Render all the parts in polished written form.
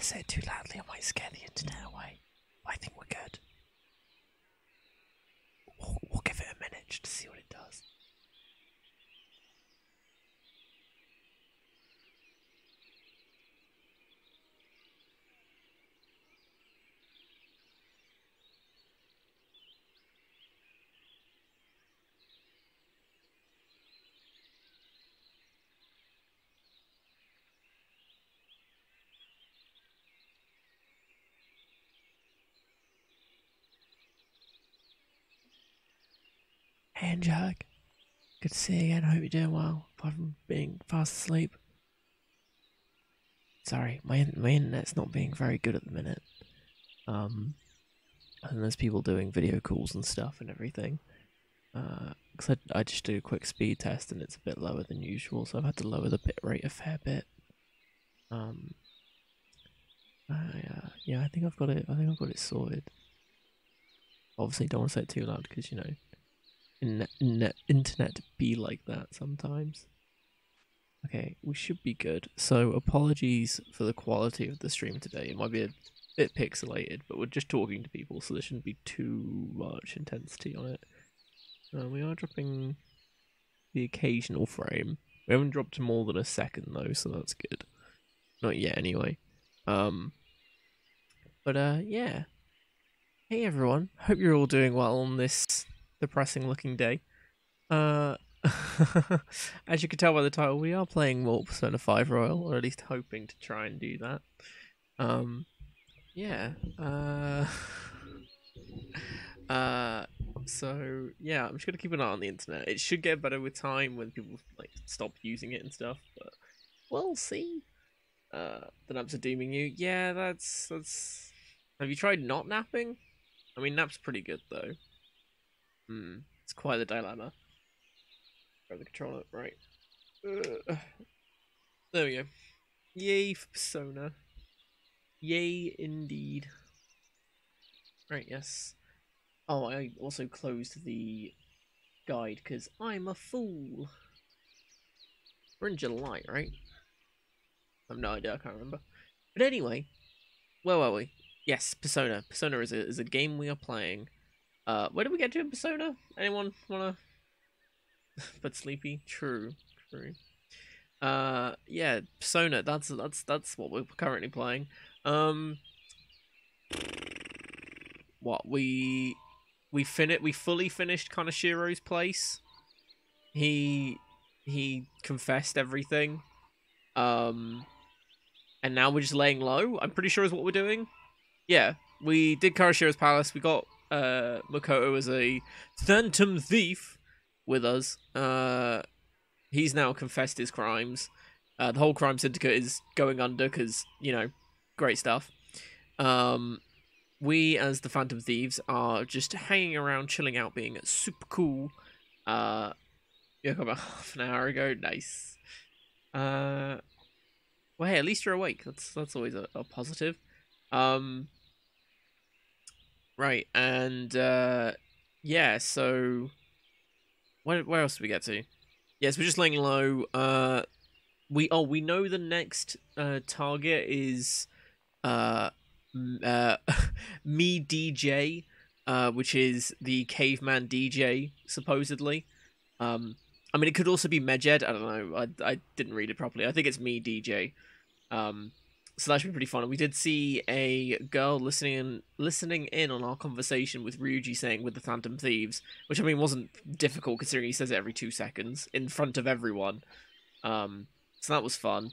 to say it too loudly, I might scare the internet away. I think we're good. We'll give it a minute just to see what it does. Hey, Jack. Good to see you again. I hope you're doing well, apart from being fast asleep. Sorry, my internet's not being very good at the minute. And there's people doing video calls and stuff and everything. Because I just do a quick speed test and it's a bit lower than usual, so I've had to lower the bit rate a fair bit. Yeah, I think I've got it sorted. Obviously, don't want to say it too loud because, you know, internet be like that sometimes. Okay, we should be good. So apologies for the quality of the stream today. It might be a bit pixelated, but we're just talking to people, so there shouldn't be too much intensity on it. We are dropping the occasional frame. We haven't dropped more than a second though, so that's good. Not yet anyway. Yeah. Hey everyone, hope you're all doing well on this depressing looking day. As you can tell by the title, we are playing more Persona 5 Royal, or at least hoping to try and do that. So yeah, I'm just gonna keep an eye on the internet. It should get better with time when people like stop using it and stuff, but we'll see. The naps are dooming you. Yeah, that's. Have you tried not napping? I mean, nap's pretty good though. It's quite the dilemma. Grab the controller, right? There we go. Yay for Persona. Yay indeed. Right, yes. Oh, I also closed the guide because I'm a fool. We're in July, right? I have no idea, I can't remember. But anyway, where were we? Yes, Persona. Persona is a game we are playing. Where did we get to in Persona? Anyone wanna? But sleepy. True. Yeah, Persona. That's what we're currently playing. What we fully finished Kanashiro's place. He confessed everything. And now we're just laying low. I'm pretty sure is what we're doing. Yeah, we did Kanashiro's palace. We got Makoto as a phantom thief with us. He's now confessed his crimes. The whole crime syndicate is going under because, you know, great stuff. We, as the Phantom Thieves, are just hanging around, chilling out, being super cool. Yeah, about half an hour ago. Nice. Well, hey, at least you're awake. That's always a positive. Right, and yeah. So, where else did we get to? Yes, we're just laying low. We know the next target is me DJ, which is the caveman DJ supposedly. I mean, it could also be Medjed. I don't know. I didn't read it properly. I think it's me DJ. So that should be pretty fun. We did see a girl listening in on our conversation with Ryuji saying with the Phantom Thieves, which I mean wasn't difficult considering he says it every 2 seconds in front of everyone. So that was fun.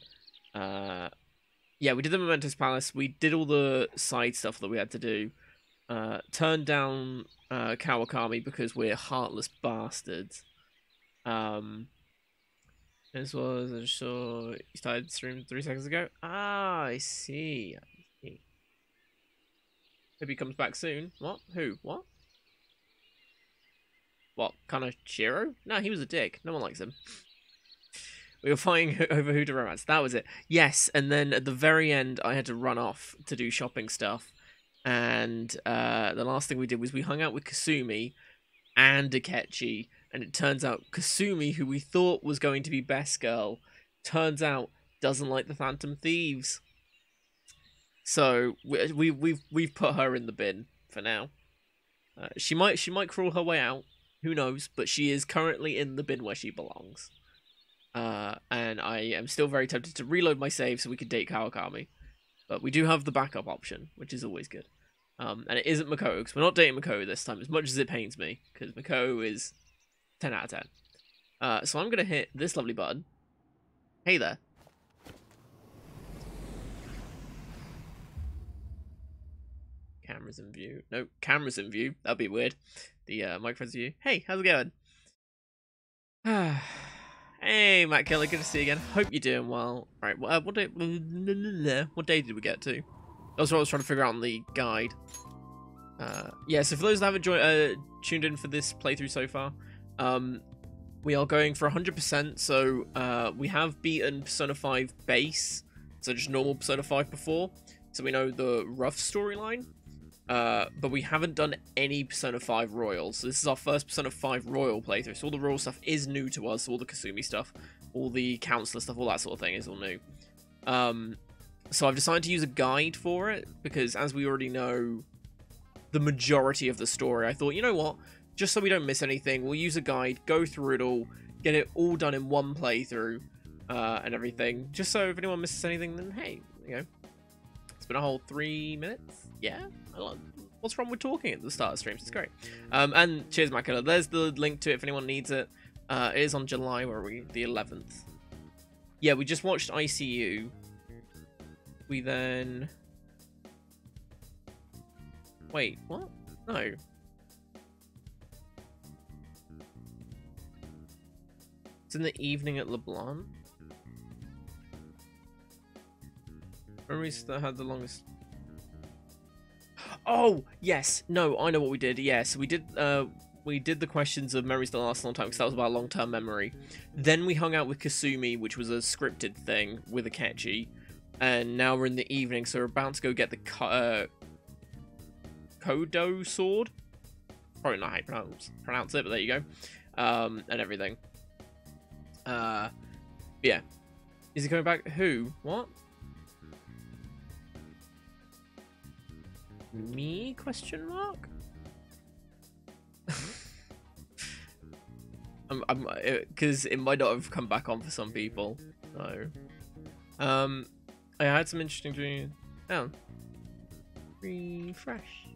Yeah, we did the Mementos Palace. We did all the side stuff that we had to do. Turned down Kawakami because we're heartless bastards. This was, I'm sure, you started the stream 3 seconds ago. Ah, I see. Hope he comes back soon. What? Who? What? What? Kanashiro? No, he was a dick. No one likes him. We were fighting over who to romance. That was it. Yes, and then at the very end, I had to run off to do shopping stuff. And the last thing we did was we hung out with Kasumi and Akechi. And it turns out Kasumi, who we thought was going to be best girl, turns out doesn't like the Phantom Thieves. So we've put her in the bin for now. She might crawl her way out. Who knows? But she is currently in the bin where she belongs. And I am still very tempted to reload my save so we can date Kawakami. But we do have the backup option, which is always good. And it isn't Makoto, because we're not dating Makoto this time, as much as it pains me, because Makoto is 10 out of 10. So I'm going to hit this lovely button. Hey there. Cameras in view. No, cameras in view. That'd be weird. The microphone's in view. Hey, how's it going? Hey, Matt Killer, good to see you again. Hope you're doing well. Right, what day did we get to? That's what I was trying to figure out on the guide. Yeah, so for those that haven't tuned in for this playthrough so far, we are going for 100%. So we have beaten Persona 5 base, so just normal Persona 5 before, so we know the rough storyline. But we haven't done any Persona 5 Royal, so this is our first Persona 5 Royal playthrough, so all the Royal stuff is new to us, all the Kasumi stuff, all the Counselor stuff, all that sort of thing is all new. So I've decided to use a guide for it, because as we already know the majority of the story, I thought, you know what, just so we don't miss anything, we'll use a guide, go through it all, get it all done in one playthrough, and everything, just so if anyone misses anything, then hey, you know, it's been a whole 3 minutes. Yeah, what's wrong with talking at the start of streams? It's great. And cheers, Makula. There's the link to it if anyone needs it. It is on July, where are we? The 11th. Yeah, we just watched ICU. We then... Wait, what? No. It's in the evening at LeBlanc. Memories that had the longest... Oh, yes. No, I know what we did. Yeah, so we did the questions of memories that last a long time, because that was about long-term memory. Then we hung out with Kasumi, which was a scripted thing with Akechi. And now we're in the evening, so we're about to go get the Kodo sword. Probably not how you pronounce it, but there you go. And everything. Yeah. Is he coming back? Who? What? Me? Question mark? Because it might not have come back on for some people. So, I had some interesting dreams. Oh, refresh.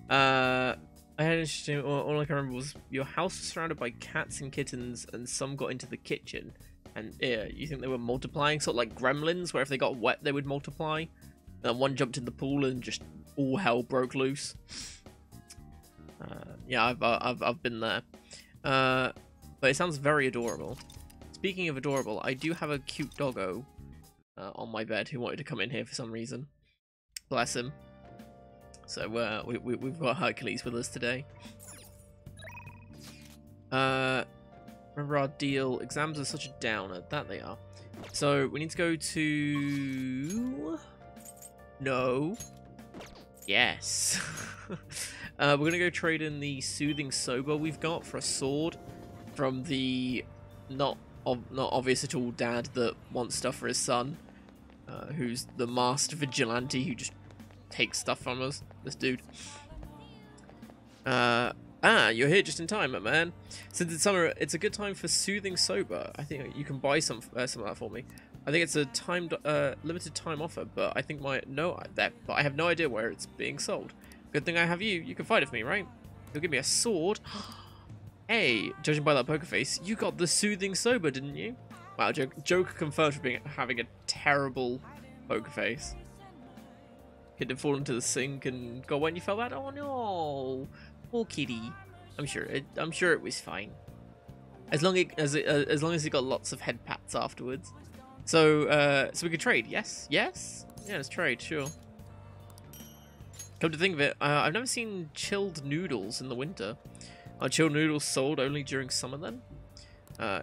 I had an interesting. All I can remember was your house was surrounded by cats and kittens, and some got into the kitchen. And yeah, you think they were multiplying, sort of like gremlins, where if they got wet, they would multiply. And one jumped in the pool and just all hell broke loose. Yeah, I've been there. But it sounds very adorable. Speaking of adorable, I do have a cute doggo on my bed who wanted to come in here for some reason. Bless him. So we've got Hercules with us today. Remember our deal. Exams are such a downer. That they are. So we need to go to... No. Yes. We're going to go trade in the Soothing Sober we've got for a sword from the not obvious at all dad that wants stuff for his son, who's the masked vigilante who just takes stuff from us. This dude. You're here just in time, my man. Since it's summer, it's a good time for Soothing Sober. I think you can buy some of that for me. I think it's a timed, limited time offer, but I think but I have no idea where it's being sold. Good thing I have you. You can fight with me, right? You'll give me a sword. Hey, judging by that poker face, you got the Soothing Sober, didn't you? Wow, Joker confirmed for having a terrible poker face. Kid had fallen into the sink and got when you fell back. Oh no. Poor kitty. I'm sure it was fine. As long as he got lots of head pats afterwards. So we could trade. Yes. Yeah, let's trade. Sure. Come to think of it, I've never seen chilled noodles in the winter. Are chilled noodles sold only during summer then?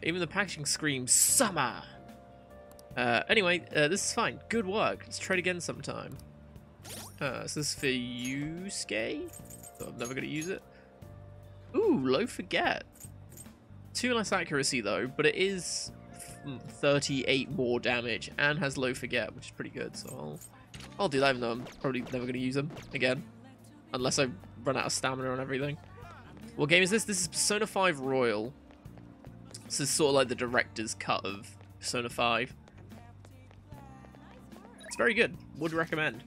Even the packaging screams summer. Anyway, this is fine. Good work. Let's trade again sometime. So this is for you, Skay. I'm never going to use it. Ooh, low forget. 2 less accuracy though, but it is 38 more damage and has low forget, which is pretty good. So I'll do that, even though I'm probably never going to use them again, unless I run out of stamina and everything. What game is this? This is Persona 5 Royal. This is sort of like the director's cut of Persona 5. It's very good. Would recommend.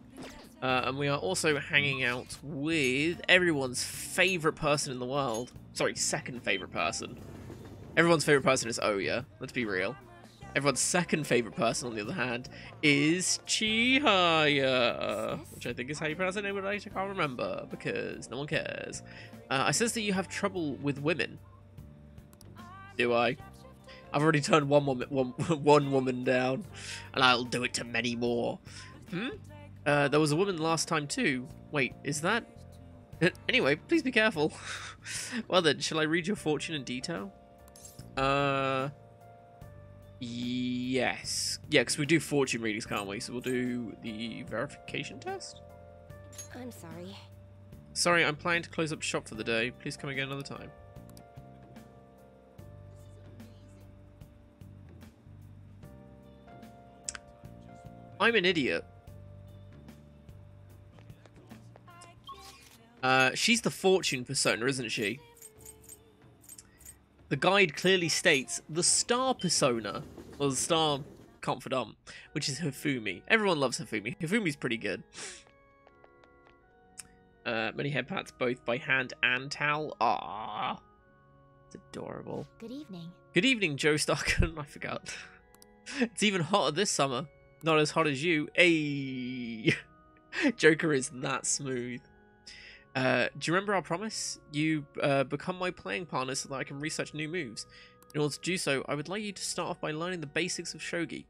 And we are also hanging out with everyone's favourite person in the world. Sorry, second favourite person. Everyone's favourite person is Oya. Let's be real. Everyone's second favourite person, on the other hand, is Chihaya, which I think is how you pronounce her name, but I can't remember because no one cares. I says that you have trouble with women. Do I? I've already turned one woman down, and I'll do it to many more. There was a woman last time too. Wait, is that? Anyway, please be careful. Well then, shall I read your fortune in detail? Yes. Yeah, because we do fortune readings, can't we? So we'll do the verification test? I'm sorry. Sorry, I'm planning to close up shop for the day. Please come again another time. I'm an idiot. She's the fortune persona, isn't she? The guide clearly states the star persona, or the star confidant, which is Hifumi. Everyone loves Hifumi. Hifumi's pretty good. Many head pats, both by hand and towel. Ah, it's adorable. Good evening. Good evening, Joe Starkin. I forgot. It's even hotter this summer. Not as hot as you. Ayy. Joker is that smooth. Do you remember our promise? You become my playing partner so that I can research new moves. In order to do so, I would like you to start off by learning the basics of shogi.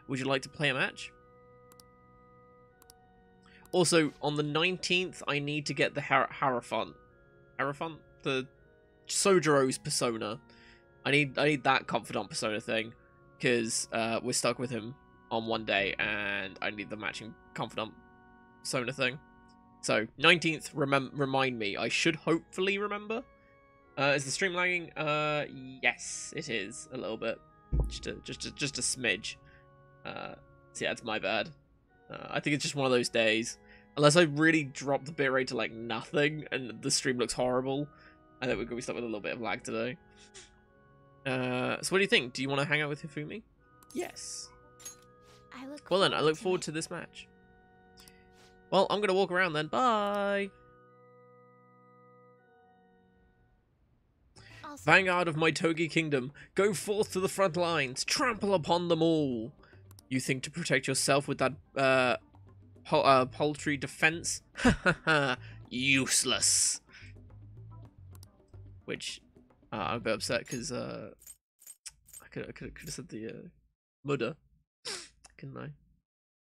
Would you like to play a match? Also, on the 19th, I need to get the Hierophant, the Sojiro's persona. I need that confidant persona thing, because we're stuck with him on one day, and I need the matching confidant persona thing. So 19th, remind me. I should hopefully remember. Is the stream lagging? Yes, it is a little bit, just a smidge. So yeah, it's my bad. I think it's just one of those days. Unless I really drop the bitrate to like nothing and the stream looks horrible, I think we're gonna be stuck with a little bit of lag today. So what do you think? Do you want to hang out with Hifumi? Yes. Well then, I look forward to this match. Well, I'm gonna walk around then. Bye! Vanguard of my Togi Kingdom, go forth to the front lines, trample upon them all. You think to protect yourself with that, paltry defense? Useless. Which, I'm a bit upset because, I could have said the, mudder, couldn't I?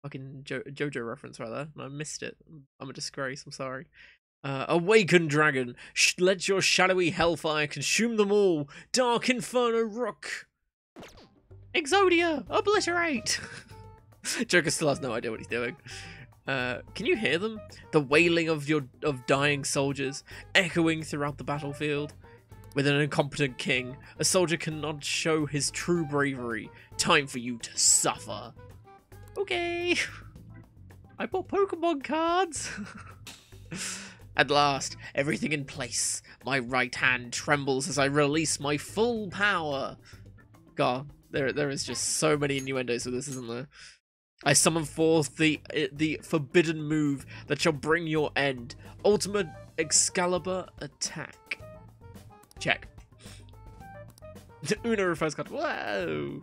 Fucking JoJo reference right there, and I missed it. I'm a disgrace, I'm sorry. Awaken, dragon! Let your shadowy hellfire consume them all! Dark Inferno Rook! Exodia! Obliterate! Joker still has no idea what he's doing. Can you hear them? The wailing of dying soldiers, echoing throughout the battlefield. With an incompetent king, a soldier cannot show his true bravery. Time for you to suffer. Okay. I bought Pokemon cards. At last, everything in place. My right hand trembles as I release my full power. God, there is just so many innuendos with this, isn't there? I summon forth the forbidden move that shall bring your end. Ultimate Excalibur attack. Check. Uno refers card. Whoa.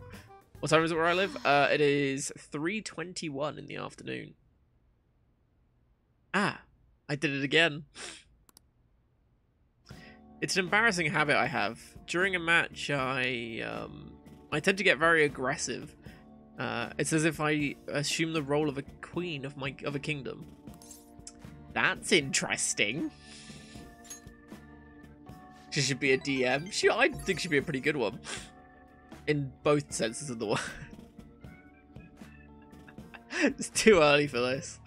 What time is it where I live? It is 3:21 in the afternoon. Ah, I did it again. It's an embarrassing habit I have. During a match, I tend to get very aggressive. It's as if I assume the role of a queen of a kingdom. That's interesting. She should be a DM. I think she'd be a pretty good one. In both senses of the word. It's too early for this.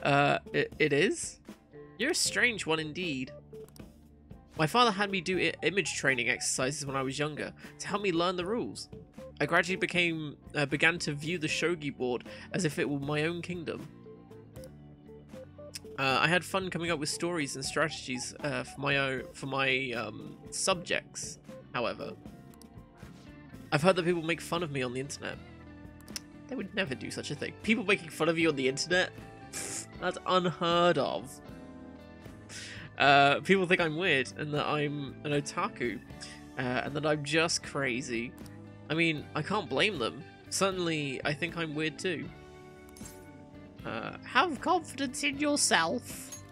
It is? You're a strange one indeed. My father had me do image training exercises when I was younger to help me learn the rules. I gradually began to view the shogi board as if it were my own kingdom. I had fun coming up with stories and strategies for my subjects. However, I've heard that people make fun of me on the internet. They would never do such a thing. People making fun of you on the internet? That's unheard of. People think I'm weird and that I'm an otaku, and that I'm just crazy. I mean, I can't blame them. Certainly, I think I'm weird too. Have confidence in yourself.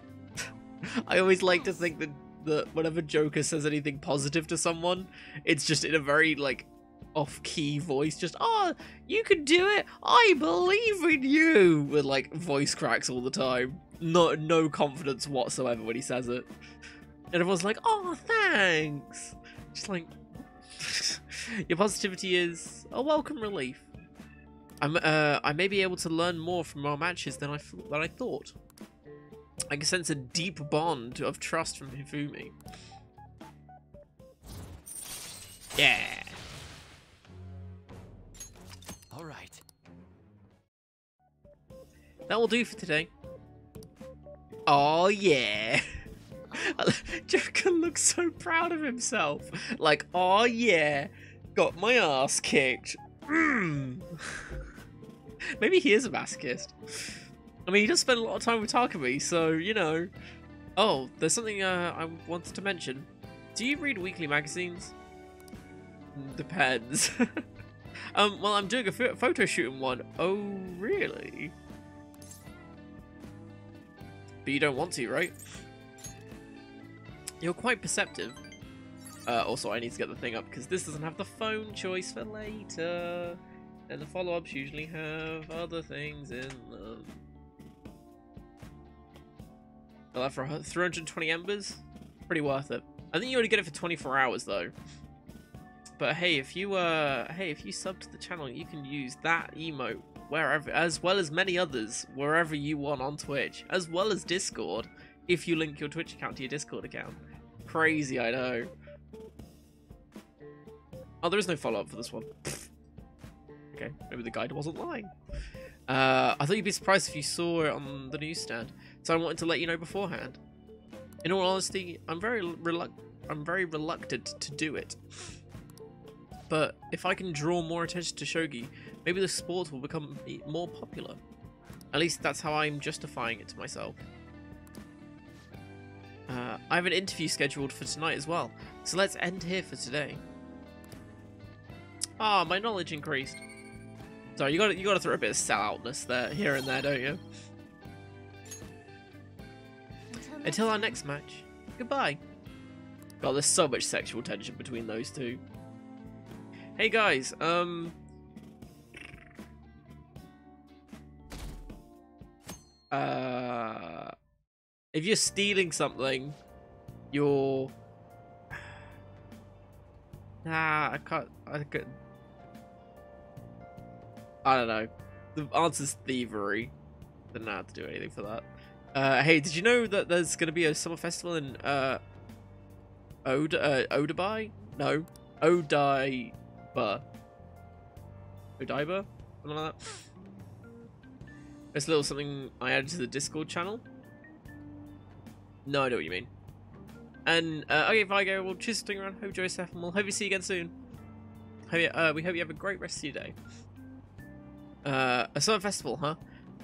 I always like to think that whenever Joker says anything positive to someone, it's just in a very, like, off-key voice. Just, oh, you can do it. I believe in you. With, like, voice cracks all the time. No confidence whatsoever when he says it. And everyone's like, oh, thanks. Just like, your positivity is a welcome relief. I may be able to learn more from our matches than I thought. I can sense a deep bond of trust from Hifumi. Yeah. All right. That will do for today. Oh yeah. Joker looks so proud of himself. Like, oh yeah, got my ass kicked. Maybe he is a masochist. I mean, he does spend a lot of time with Takumi, so, you know. Oh, there's something I wanted to mention. Do you read weekly magazines? Depends. Well, I'm doing a photo shoot in one. Oh, really? But you don't want to, right? You're quite perceptive. Also, I need to get the thing up because this doesn't have the phone choice for later. And the follow-ups usually have other things in them. Well, for 320 embers? Pretty worth it. I think you already get it for 24 hours though. But hey, if you sub to the channel, you can use that emote wherever, as well as many others, wherever you want on Twitch, as well as Discord, if you link your Twitch account to your Discord account. Crazy, I know. Oh, there is no follow-up for this one. Okay, maybe the guide wasn't lying. I thought you'd be surprised if you saw it on the newsstand, so I wanted to let you know beforehand. In all honesty, I'm very reluctant to do it. But if I can draw more attention to shogi, maybe the sport will become more popular. At least that's how I'm justifying it to myself. I have an interview scheduled for tonight as well, so let's end here for today. Ah, my knowledge increased. Sorry, you gotta throw a bit of selloutness there, here and there, don't you? Until our next match, goodbye. God, there's so much sexual tension between those two. Hey guys, if you're stealing something, you're... Nah, I don't know. The answer's thievery. Didn't have to do anything for that. Hey, did you know that there's going to be a summer festival in Odaiba? No, Odaiba. Odaiba? Something like that. It's a little something I added to the Discord channel. No, I know what you mean. And okay, Vigo, well, cheers for sticking around. Hope Joseph, and we'll hope you see you again soon. We hope you have a great rest of your day. A summer festival, huh?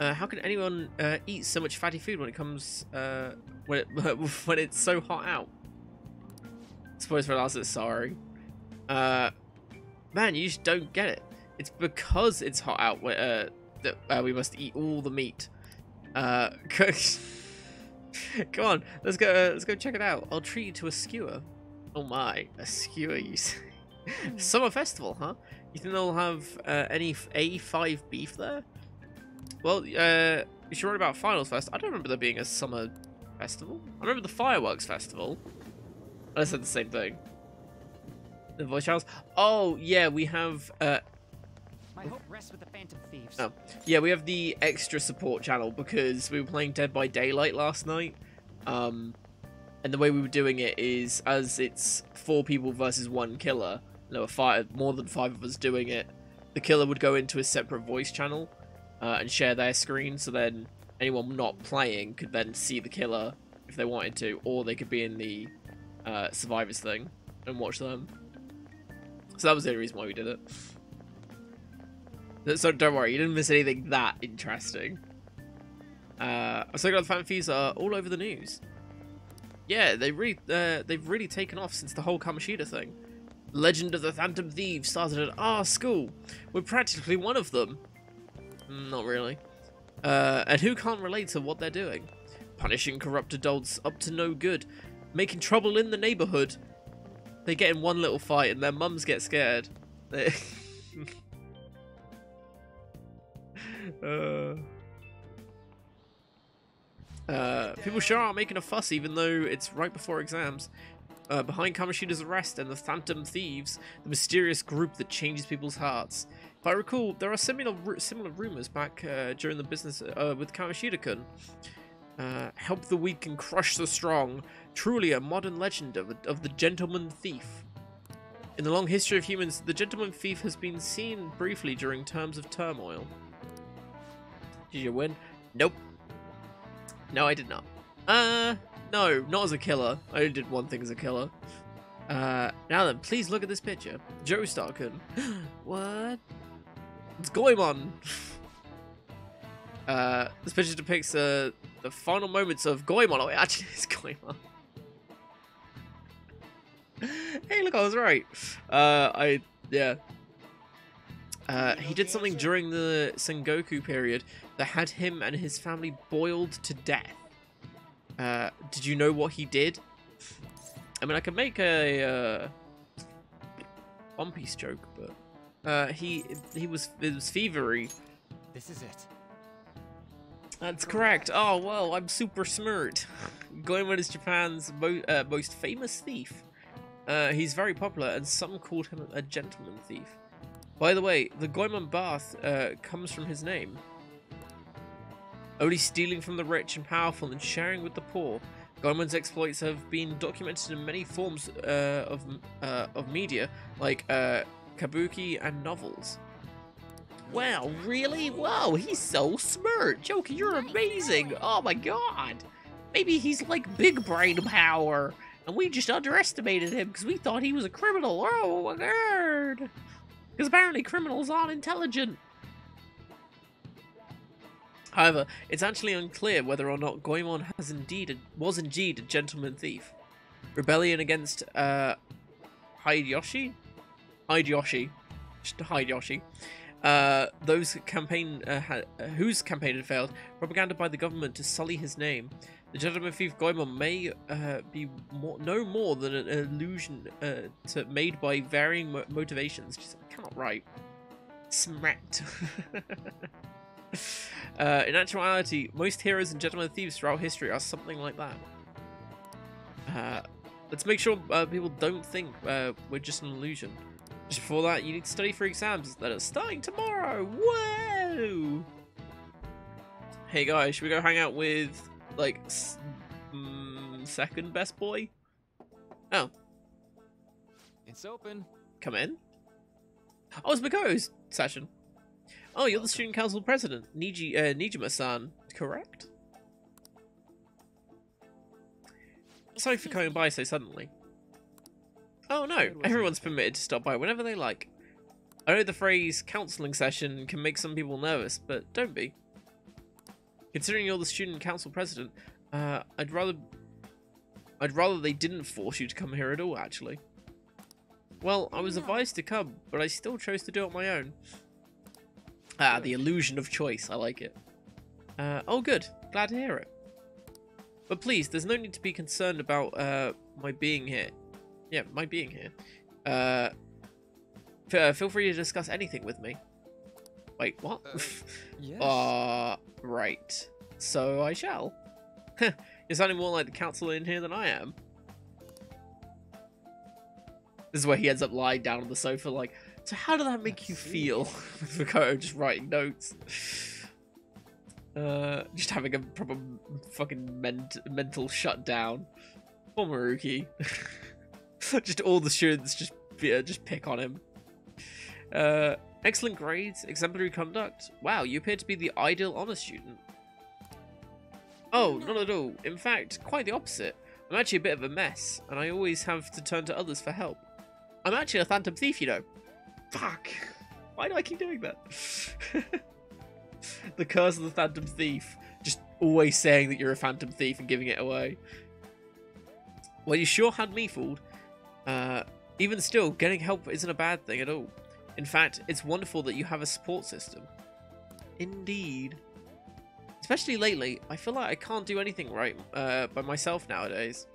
How can anyone eat so much fatty food when it comes when it's so hot out? Suppose for last, sorry. Man, you just don't get it. It's because it's hot out that we must eat all the meat. Come on, let's go check it out. I'll treat you to a skewer. Oh my, a skewer, you say? Summer festival, huh? You think they'll have any A5 beef there? Well, you should write about Finals Fest. I don't remember there being a summer festival. I remember the fireworks festival. I said the same thing. The voice channels. Oh yeah, we have. My hope rests with the Phantom Thieves. Oh yeah, we have the extra support channel because we were playing Dead by Daylight last night. And the way we were doing it is, as it's 4 people versus 1 killer. There were more than 5 of us doing it. the killer would go into a separate voice channel and share their screen, so then anyone not playing could then see the killer if they wanted to, or they could be in the survivors thing and watch them. So that was the only reason why we did it. So don't worry, you didn't miss anything that interesting. I was looking at the fan feeds are all over the news. Yeah, they've really taken off since the whole Kamoshida thing. Legend of the Phantom Thieves started at our school. We're practically one of them. Not really. And who can't relate to what they're doing? Punishing corrupt adults up to no good. Making trouble in the neighborhood. They get in one little fight and their mums get scared. People sure are making a fuss even though it's right before exams. Behind Kamoshida's arrest and the Phantom Thieves, the mysterious group that changes people's hearts. If I recall, there are similar rumors back during the business with Kamoshida-kun. Help the weak and crush the strong. Truly a modern legend of the gentleman thief. In the long history of humans, the gentleman thief has been seen briefly during times of turmoil. Did you win? Nope. No, I did not. No, not as a killer. I only did one thing as a killer. Now then, please look at this picture. Joestar-kun. What? It's Goemon! This picture depicts the final moments of Goemon. Oh, it actually is Goemon. Hey, look, I was right. He did something during the Sengoku period that had him and his family boiled to death. Did you know what he did? I mean, I could make a One Piece joke, but it was thievery. This is it. That's correct. Oh well, I'm super smart. Goemon is Japan's most famous thief. He's very popular, and some called him a gentleman thief. By the way, the Goemon bath comes from his name. Only stealing from the rich and powerful and sharing with the poor. Goemon's exploits have been documented in many forms of media, like kabuki and novels. Wow, really? Wow, he's so smart. Joker, you're amazing. Oh my god. Maybe he's like big brain power, and we just underestimated him because we thought he was a criminal. Oh my god. Because apparently criminals aren't intelligent. However, it's actually unclear whether or not Goemon was indeed a gentleman thief. Rebellion against Hideyoshi? Just Hideyoshi. Whose campaign had failed, propaganda by the government to sully his name. The gentleman thief Goemon may be no more than an illusion made by varying motivations. Just cannot write. Smart. In actuality, most heroes and gentleman thieves throughout history are something like that. Let's make sure people don't think we're just an illusion. Just before that, you need to study for exams that are starting tomorrow. Whoa! Hey guys, should we go hang out with, like, second best boy? Oh. It's open. Come in. Oh, it's Makoto's session. Oh, you're the student council president, Nijima-san, correct? Sorry for coming by so suddenly. Oh no, everyone's permitted to stop by whenever they like. I know the phrase counseling session can make some people nervous, but don't be. Considering you're the student council president, I'd rather they didn't force you to come here at all, actually. Well, I was advised to come, but I still chose to do it on my own. Ah, the illusion of choice. I like it. Oh, good. Glad to hear it. But please, there's no need to be concerned about my being here. Yeah, my being here. Feel free to discuss anything with me. Wait, what? Yes. Right. So I shall. You're sounding more like the council in here than I am. This is where he ends up lying down on the sofa like, so how did that make you feel? With Makoto just writing notes. Just having a proper fucking mental shutdown. Poor Maruki. Just all the students just pick on him. Excellent grades, exemplary conduct. Wow, you appear to be the ideal honor student. Oh, not at all. In fact, quite the opposite. I'm actually a bit of a mess, and I always have to turn to others for help. I'm actually a phantom thief, you know. Fuck. Why do I keep doing that? The curse of the phantom thief. Just always saying that you're a phantom thief and giving it away. Well, you sure had me fooled. Even still, getting help isn't a bad thing at all. In fact, it's wonderful that you have a support system. Indeed. Especially lately, I feel like I can't do anything right by myself nowadays.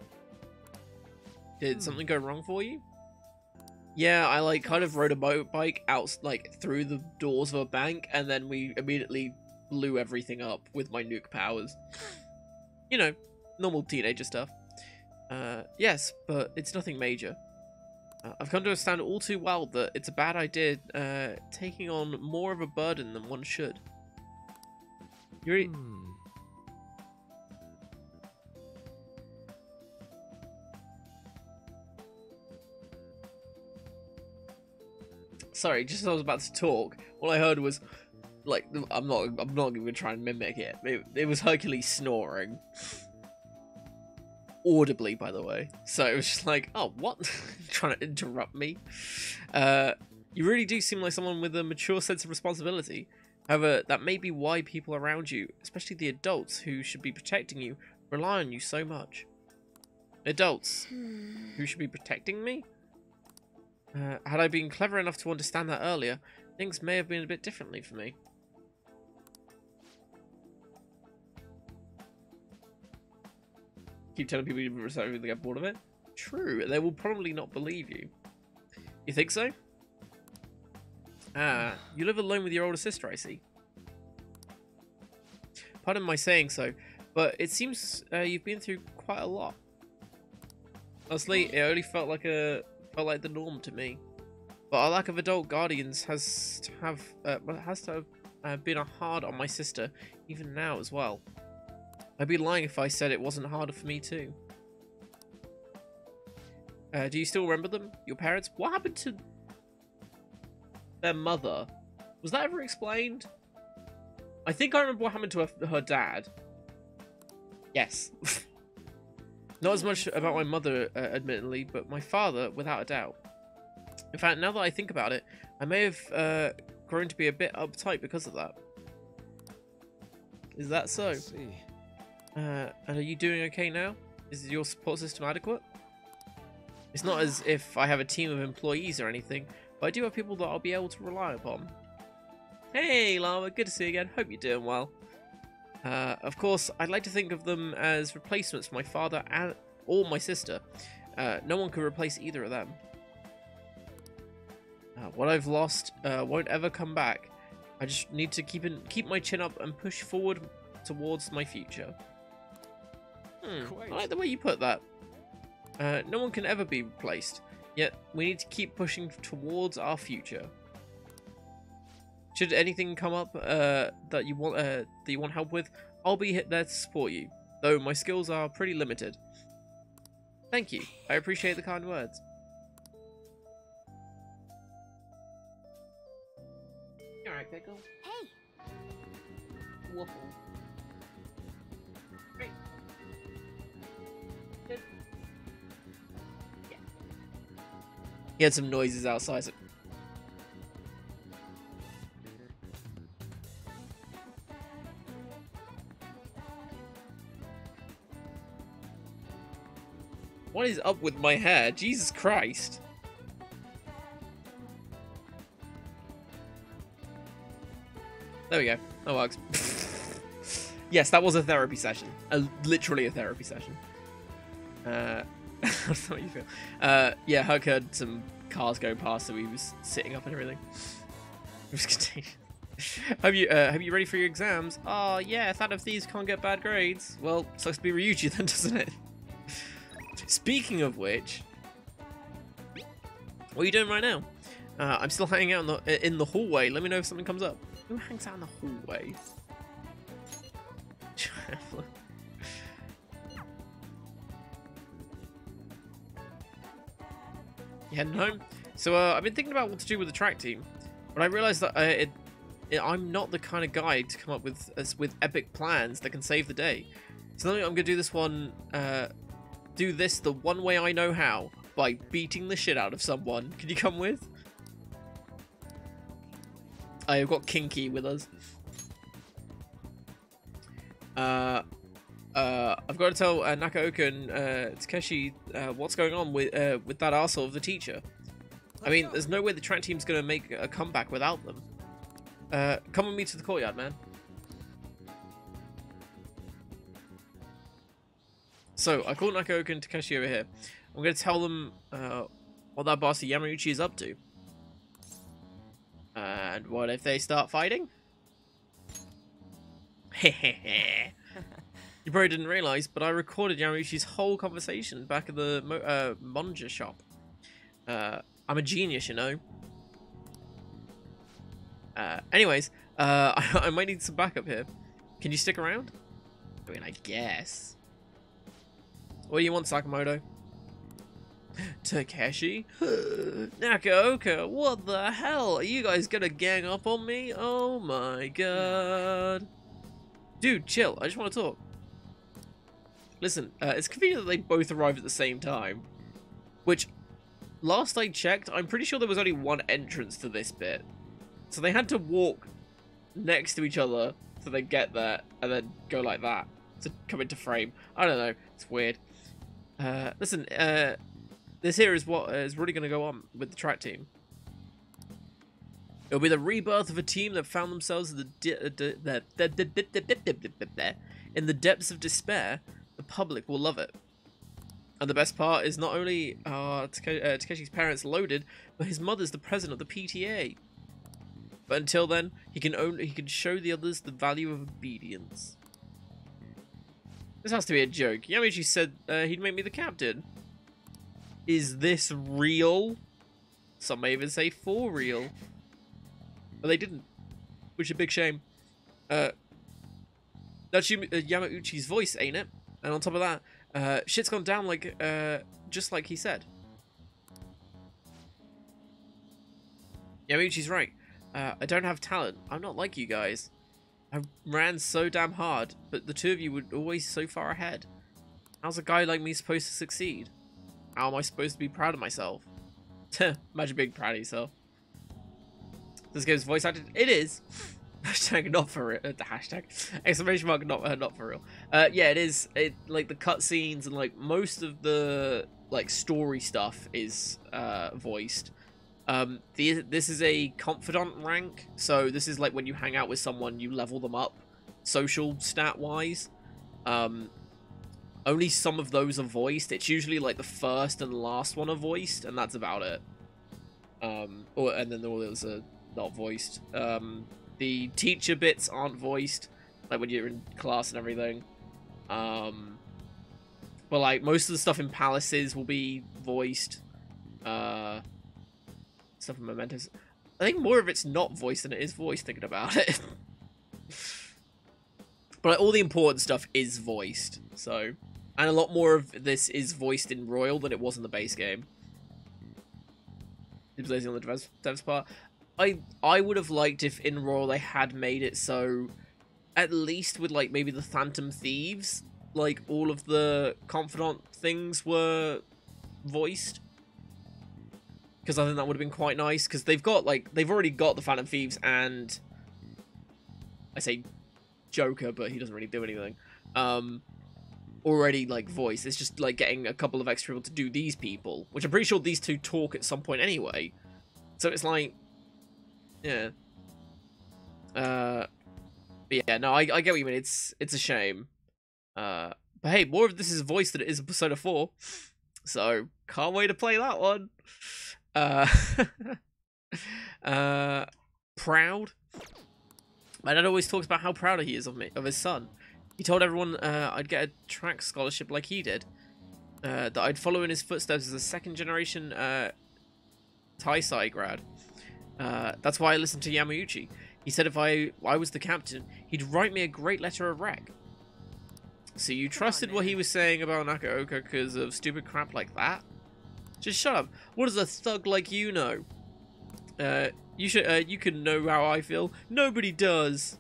Did something go wrong for you? Yeah, I like kind of rode a motorbike out like through the doors of a bank, and then we immediately blew everything up with my nuke powers. You know, normal teenager stuff. Yes, but it's nothing major. I've come to understand all too well that it's a bad idea taking on more of a burden than one should. You're Sorry, just as I was about to talk, all I heard was like I'm not even gonna try and mimic it. It was Hercules snoring. Audibly, by the way. So it was just like, oh, what? Trying to interrupt me. You really do seem like someone with a mature sense of responsibility. However, that may be why people around you, especially the adults who should be protecting you, rely on you so much. Adults who should be protecting me? Had I been clever enough to understand that earlier, things may have been a bit differently for me. Keep telling people you really get bored of it? True, they will probably not believe you. You think so? Ah, you live alone with your older sister, I see. Pardon my saying so, but it seems you've been through quite a lot. Honestly, it only felt like the norm to me. But our lack of adult guardians has to have been hard on my sister, even now as well. I'd be lying if I said it wasn't harder for me too. Do you still remember them? Your parents? What happened to their mother? Was that ever explained? I think I remember what happened to her dad. Yes. Not as much about my mother, admittedly, but my father, without a doubt. In fact, now that I think about it, I may have grown to be a bit uptight because of that. Is that so? I see. And are you doing okay now? Is your support system adequate? It's not as if I have a team of employees or anything, but I do have people that I'll be able to rely upon. Hey, Llama, good to see you again. Hope you're doing well. Of course, I'd like to think of them as replacements for my father or my sister. No one could replace either of them. What I've lost won't ever come back. I just need to keep my chin up and push forward towards my future. I like the way you put that. No one can ever be replaced, yet we need to keep pushing towards our future. Should anything come up that you want help with, I'll be there to support you, though my skills are pretty limited. Thank you. I appreciate the kind words. Alright, Pickle. Hey! Waffle. Great. Good. Yeah. He had some noises outside. So what is up with my hair? Jesus Christ. There we go. That works. Yes, that was a therapy session. Literally a therapy session. That's how you feel. Yeah, Herc heard some cars go past, so he was sitting up and everything. Just continue. Have you ready for your exams? Oh yeah, Phantom Thieves can't get bad grades. Well, sucks to be Ryuji then, doesn't it? Speaking of which, what are you doing right now? I'm still hanging out in the hallway. Let me know if something comes up. Who hangs out in the hallway? You heading home? So I've been thinking about what to do with the track team. But I realized that I'm not the kind of guy to come up with epic plans that can save the day. So I'm gonna do this one, do this the one way I know how, by beating the shit out of someone. Can you come with? I've got Kinky with us. I've got to tell Nakaoka and Takeshi what's going on with that arsehole of the teacher. I mean, there's no way the track team's gonna make a comeback without them. Come with me to the courtyard, man. So, I called Nakaoka and Takeshi over here. I'm gonna tell them what that bastard Yamauchi is up to. And what if they start fighting? Hehehe. You probably didn't realize, but I recorded Yamauchi's whole conversation back at the manga shop. I'm a genius, you know. Anyways, I might need some backup here. Can you stick around? I mean, I guess. What do you want, Sakamoto? Takeshi? Nakaoka, what the hell? Are you guys gonna gang up on me? Oh my god. Dude, chill. I just want to talk. Listen, it's convenient that they both arrived at the same time. Which, last I checked, I'm pretty sure there was only one entrance to this bit. So they had to walk next to each other so they get there and then go like that to come into frame. I don't know. It's weird. Listen, this here is what is really going to go on with the track team. It'll be the rebirth of a team that found themselves in the depths of despair. The public will love it. And the best part is not only are Takeshi's parents loaded, but his mother's the president of the PTA. But until then, he can show the others the value of obedience. This has to be a joke. Yamauchi said he'd make me the captain. Is this real? Some may even say for real. But they didn't, which is a big shame. That's Yamauchi's voice, ain't it? And on top of that, shit's gone down like, just like he said. Yamauchi's right. I don't have talent. I'm not like you guys. I ran so damn hard, but the two of you were always so far ahead. How's a guy like me supposed to succeed? How am I supposed to be proud of myself? Imagine being proud of yourself. This game's voice acted. It is. Hashtag not for real. Hashtag exclamation mark not for real. Yeah, it is. It like the cutscenes and like most of the like story stuff is voiced. This is a confidant rank, so this is like when you hang out with someone, you level them up, social stat wise. Only some of those are voiced. It's usually like the first and last one are voiced, and that's about it. And then all those are not voiced. The teacher bits aren't voiced, like when you're in class and everything. But like most of the stuff in palaces will be voiced. Stuff in Mementos. I think more of it's not voiced than it is voiced, thinking about it. But like, all the important stuff is voiced, so. And a lot more of this is voiced in Royal than it was in the base game. It was lazy on the devs part. I would have liked if in Royal they had made it so, at least with like maybe the Phantom Thieves, like all of the confidant things were voiced. Because I think that would have been quite nice, because they've already got the Phantom Thieves and, I say Joker, but he doesn't really do anything, already, like, voiced. It's just, like, getting a couple of extra people to do these people, which I'm pretty sure these two talk at some point anyway. So it's like, yeah. But yeah, no, I get what you mean. It's a shame. But hey, more of this is voiced than it is in Persona 4, so can't wait to play that one. Proud. My dad always talks about how proud he is of his son. He told everyone I'd get a track scholarship like he did, that I'd follow in his footsteps as a second-generation Taisai grad. That's why I listened to Yamauchi. He said if I was the captain, he'd write me a great letter of rec. So you trusted what he was saying about Nakaoka because of stupid crap like that? Just shut up. What does a thug like you know? You should. You can know how I feel. Nobody does.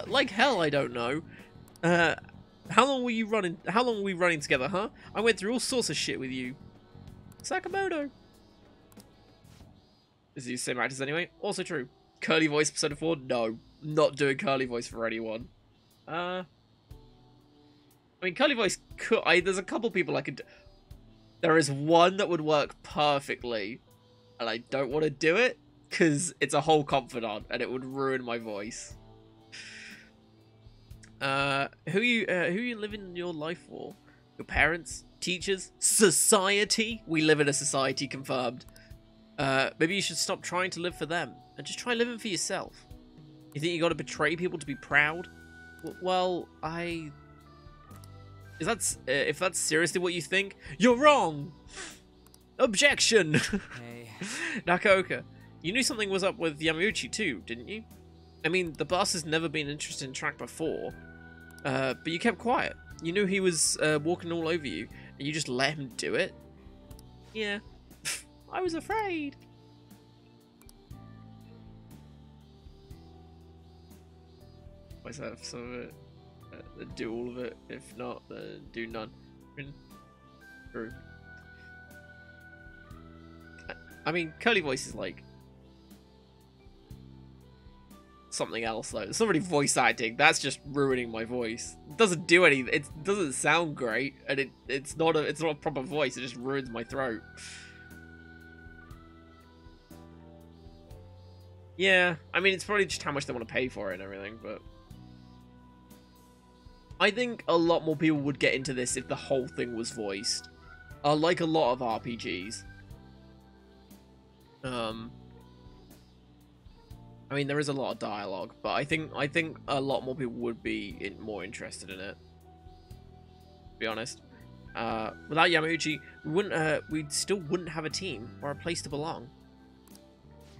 Like hell, I don't know. How long were you running? How long were we running together, huh? I went through all sorts of shit with you. Sakamoto. Is he the same actors anyway? Also true. Curly voice Persona 4? No. Not doing curly voice for anyone. I mean, curly voice could... there's a couple people I could... There is one that would work perfectly. And I don't want to do it. Because it's a whole confidant. And it would ruin my voice. Who you living your life for? Your parents? Teachers? Society? We live in a society, confirmed. Maybe you should stop trying to live for them and just try living for yourself. You think you got to betray people to be proud? Well, if that's seriously what you think, you're wrong. Objection. Hey. Nakaoka, you knew something was up with Yamauchi too, didn't you? I mean, the boss has never been interested in track before, but you kept quiet. You knew he was walking all over you, and you just let him do it? Yeah. I was afraid. Why's that some of it? Do all of it. If not, then do none. True. I mean, curly voice is like something else though. It's not really voice acting. That's just ruining my voice. It doesn't do anything. It doesn't sound great, and it's not a proper voice. It just ruins my throat. Yeah, I mean, it's probably just how much they want to pay for it and everything, but... I think a lot more people would get into this if the whole thing was voiced. Like a lot of RPGs. I mean, there is a lot of dialogue, but I think a lot more people would be more interested in it. To be honest. Without Yamauchi, we still wouldn't have a team or a place to belong.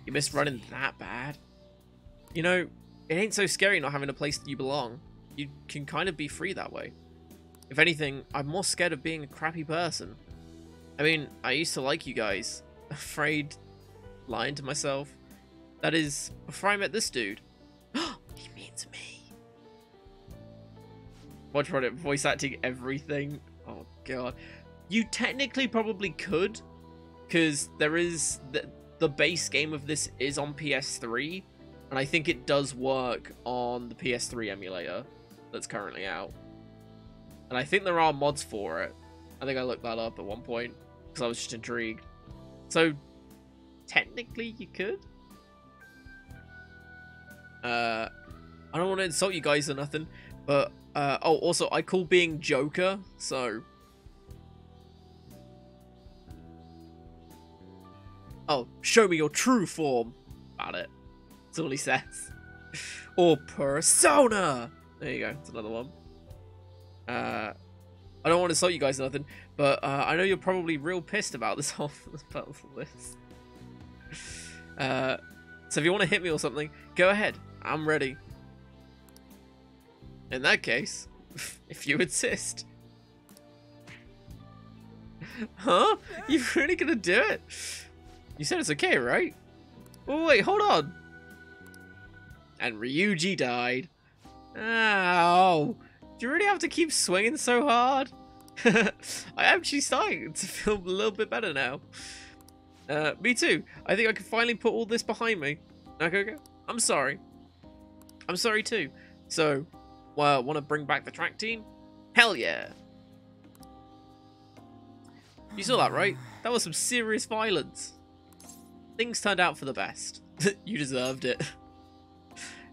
You missed running that bad? You know, it ain't so scary not having a place that you belong. You can kind of be free that way. If anything, I'm more scared of being a crappy person. I mean, I used to like you guys. Afraid, lying to myself. That is, before I met this dude. He means me. Watch for it, voice acting everything. Oh god. You technically probably could, because there is... The base game of this is on PS3, and I think it does work on the PS3 emulator that's currently out. And I think there are mods for it. I think I looked that up at one point, because I was just intrigued. So, technically you could. I don't want to insult you guys or nothing, but, oh, also, I call being Joker, so... Oh, show me your true form. About it. That's all he says. Or persona. There you go. That's another one. I don't want to insult you guys or nothing, but I know you're probably real pissed about this whole list. So if you want to hit me or something, go ahead. I'm ready. In that case, if you insist. Huh? You really gonna do it? You said it's okay, right? Oh, wait, hold on. And Ryuji died. Ow. Do you really have to keep swinging so hard? I'm actually starting to feel a little bit better now. Me too. I think I can finally put all this behind me. Okay. I'm sorry. I'm sorry too. So, well, want to bring back the track team? Hell yeah. You saw that, right? That was some serious violence. Things turned out for the best. You deserved it.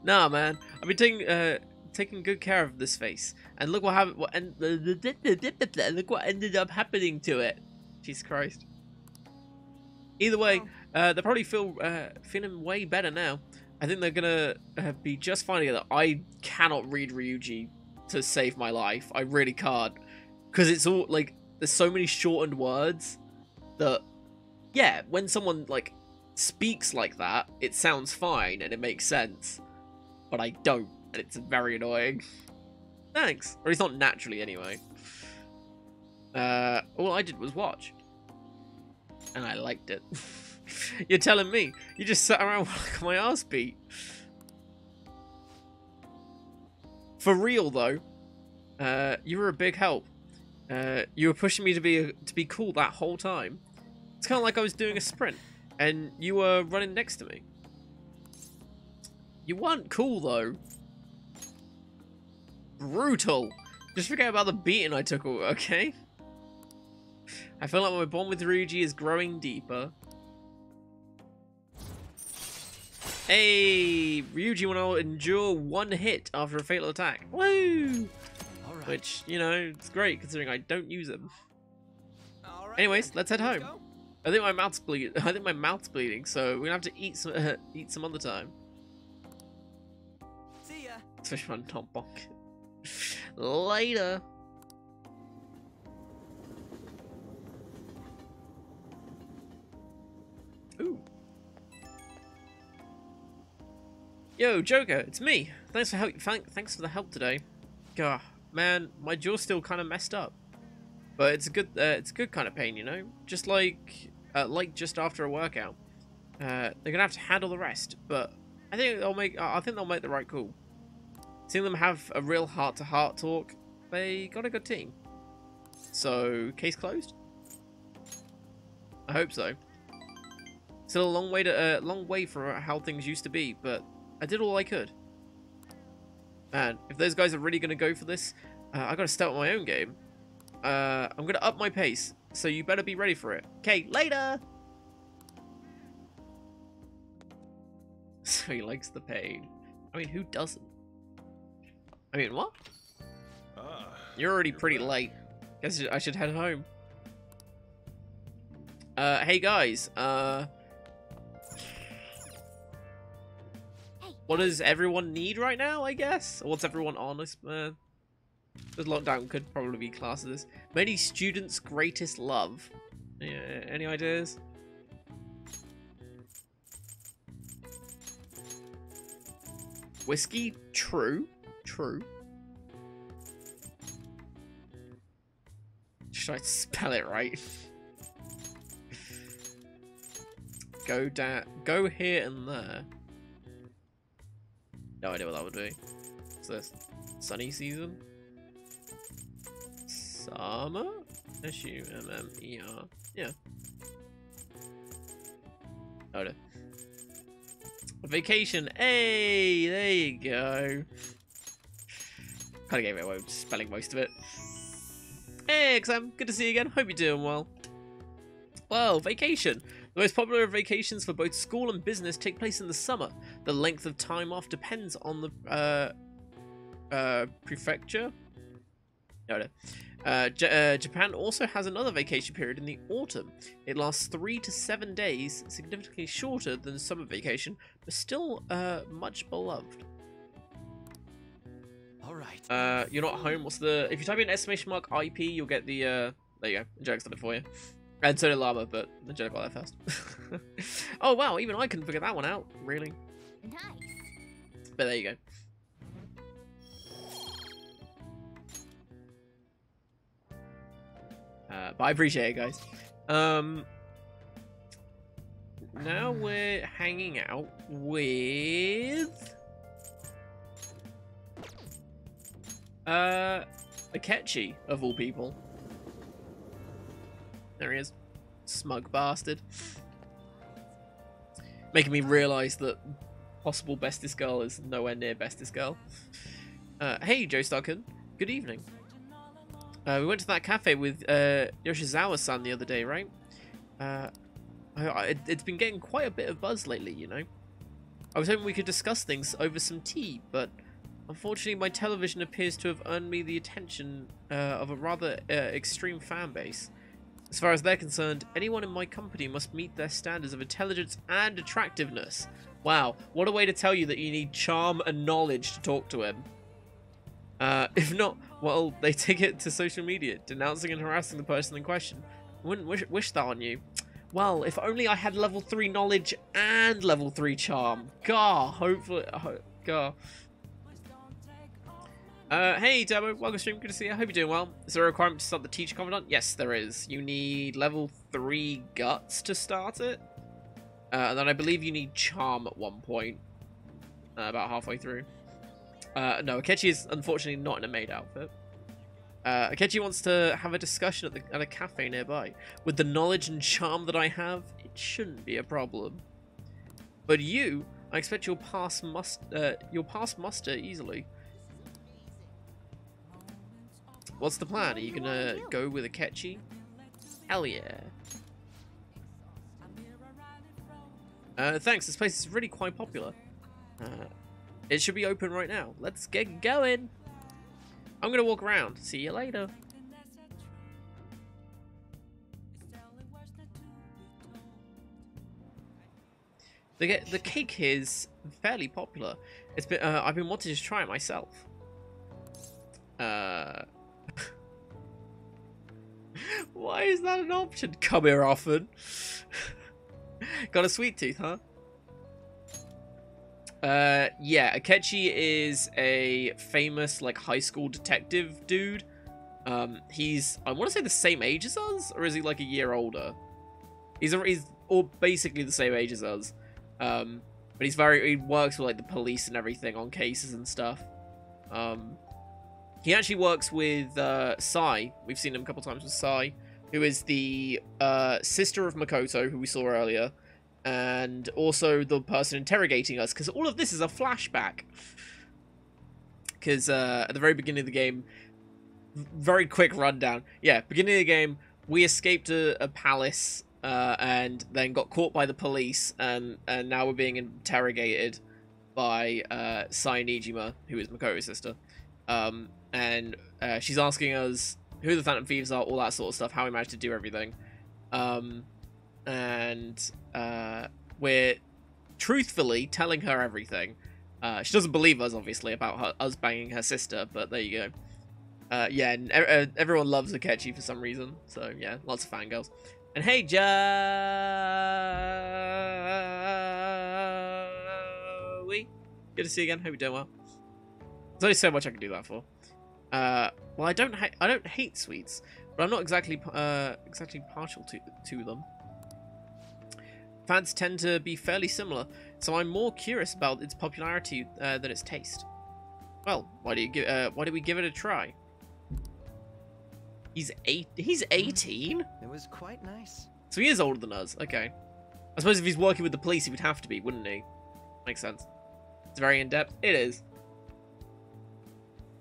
Nah, man. I've been taking good care of this face, and look what happened. Look what ended up happening to it. Jesus Christ. Either way, they probably feeling way better now. I think they're gonna be just fine together. I cannot read Ryuji to save my life. I really can't, because it's all like there's so many shortened words that, yeah, when someone like speaks like that, it sounds fine and it makes sense, but I don't, and it's very annoying. Thanks. Or it's not naturally anyway. All I did was watch, and I liked it. You're telling me. You just sat around while I got my ass beat. For real though, you were a big help. You were pushing me to be cool that whole time. It's kind of like I was doing a sprint, and you were running next to me. You weren't cool though. Brutal. Just forget about the beating I took, okay? I feel like my bond with Ryuji is growing deeper. Hey, Ryuji will endure one hit after a fatal attack. Woo! All right. Which, you know, it's great considering I don't use them. All right, Anyways, then. let's head Let's home. go. I think my mouth's bleeding, so we're gonna have to eat some other time. See ya. Especially on Tom Bonk. Later. Ooh. Yo, Joker, it's me. Thanks for thanks for the help today. Gah, man, my jaw's still kind of messed up, but it's a good kind of pain, you know. Just like just after a workout. They're gonna have to handle the rest, but I think they'll make the right call. Seeing them have a real heart-to-heart talk, they got a good team. So, case closed? I hope so. Still a long way from how things used to be, but I did all I could. Man, if those guys are really going to go for this, I got to start my own game. I'm going to up my pace, so you better be ready for it. Okay, later! So he likes the pain. I mean, who doesn't? I mean, what? You're already pretty late. Guess I should head home. Hey guys, what does everyone need right now, I guess? Or what's everyone honest? This lockdown could probably be classed as this. Many students' greatest love. Yeah, any ideas? Whiskey? True. True. Should I spell it right? Go here and there. No idea what that would be. What's this? Sunny season? Summer? S-U-M-M-E-R. Yeah. No idea. Vacation. Hey, there you go. Kind of gave it away with spelling most of it. Hey, Exam. Good to see you again. Hope you're doing well. Well, vacation. The most popular vacations for both school and business take place in the summer. The length of time off depends on the prefecture. No. Japan also has another vacation period in the autumn. It lasts 3 to 7 days, significantly shorter than summer vacation, but still much beloved. All right. You're not home. What's the? If you type in !IP, you'll get the. There you go. Jack's done it for you. And so did Llama, but the joke got there first. Oh wow, even I couldn't figure that one out. Really? Nice. But there you go. But I appreciate it, guys. Now we're hanging out with Akechi, of all people. There he is. Smug bastard. Making me realise that possible bestest girl is nowhere near bestest girl. Hey, Joe Starkin. Good evening. We went to that cafe with Yoshizawa-san the other day, right? It's been getting quite a bit of buzz lately, you know? I was hoping we could discuss things over some tea, but unfortunately my television appears to have earned me the attention of a rather extreme fan base. As far as they're concerned, anyone in my company must meet their standards of intelligence and attractiveness. Wow, what a way to tell you that you need charm and knowledge to talk to him. If not, well, they take it to social media, denouncing and harassing the person in question. I wouldn't wish that on you. Well, if only I had level 3 knowledge and level 3 charm. Gah, hopefully, gah. Hey, Demo, welcome to stream, good to see you. I hope you're doing well. Is there a requirement to start the Teacher Commandant? Yes, there is. You need level 3 guts to start it. And then I believe you need charm at one point. About halfway through. No, Akechi is unfortunately not in a maid outfit. Akechi wants to have a discussion at a cafe nearby. With the knowledge and charm that I have, it shouldn't be a problem. But you, I expect you'll pass muster easily. What's the plan? Are you gonna go with Akechi? Hell yeah. Thanks, this place is really quite popular. It should be open right now. Let's get going. I'm gonna walk around. See you later. The cake is fairly popular. It's been I've been wanting to try it myself. Why is that an option? Come here often. Got a sweet tooth, huh? Yeah, Akechi is a famous, like, high school detective dude. He's, I want to say the same age as us, or is he, like, a year older? He's all basically the same age as us. But he works with, like, the police and everything on cases and stuff. He actually works with, Sai. We've seen him a couple times with Sai, who is the, sister of Makoto, who we saw earlier. And also the person interrogating us, because all of this is a flashback. Because at the very beginning of the game, very quick rundown. Yeah, beginning of the game, we escaped a palace and then got caught by the police, and now we're being interrogated by Sai Nijima, who is Makoto's sister. And she's asking us who the Phantom Thieves are, all that sort of stuff, how we managed to do everything. And we're truthfully telling her everything. She doesn't believe us, obviously, about us banging her sister, but there you go. Yeah, and everyone loves Akechi for some reason, so yeah, lots of fangirls. And hey, Joey! Good to see you again. Hope you're doing well. There's only so much I can do that for. Well, I don't hate sweets, but I'm not exactly partial to them. Fans tend to be fairly similar, so I'm more curious about its popularity than its taste. Well, why do we give it a try? He's 18? It was quite nice. So he is older than us. Okay. I suppose if he's working with the police, he would have to be, wouldn't he? Makes sense. It's very in-depth. It is.